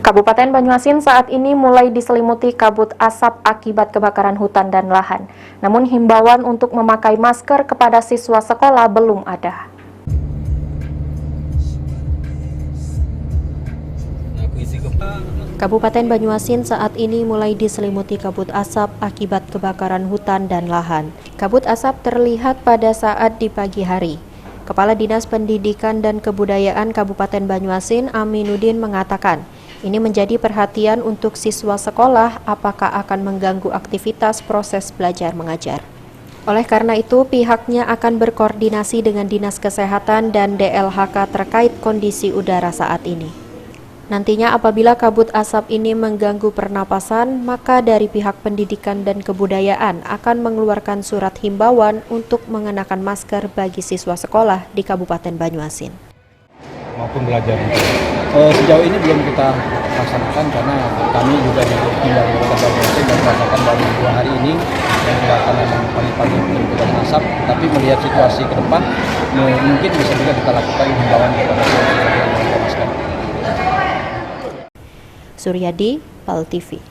Kabupaten Banyuasin saat ini mulai diselimuti kabut asap akibat kebakaran hutan dan lahan. Namun himbauan untuk memakai masker kepada siswa sekolah belum ada. Kabupaten Banyuasin saat ini mulai diselimuti kabut asap akibat kebakaran hutan dan lahan. Kabut asap terlihat pada saat di pagi hari. Kepala Dinas Pendidikan dan Kebudayaan Kabupaten Banyuasin, Aminuddin, mengatakan, ini menjadi perhatian untuk siswa sekolah apakah akan mengganggu aktivitas proses belajar mengajar. Oleh karena itu, pihaknya akan berkoordinasi dengan Dinas Kesehatan dan DLHK terkait kondisi udara saat ini. Nantinya apabila kabut asap ini mengganggu pernapasan, maka dari pihak pendidikan dan kebudayaan akan mengeluarkan surat himbauan untuk mengenakan masker bagi siswa sekolah di Kabupaten Banyuasin. Maupun belajar. Sejauh ini belum kita laksanakan karena kami juga di Kabupaten Banyuasin dan merasakan baru 2 hari ini yang kelihatan memang pagi-pagi dengan asap, tapi melihat situasi ke depan mungkin bisa juga kita lakukan himbauan kepada siswa yang memakai masker. Suryadi, PAL TV.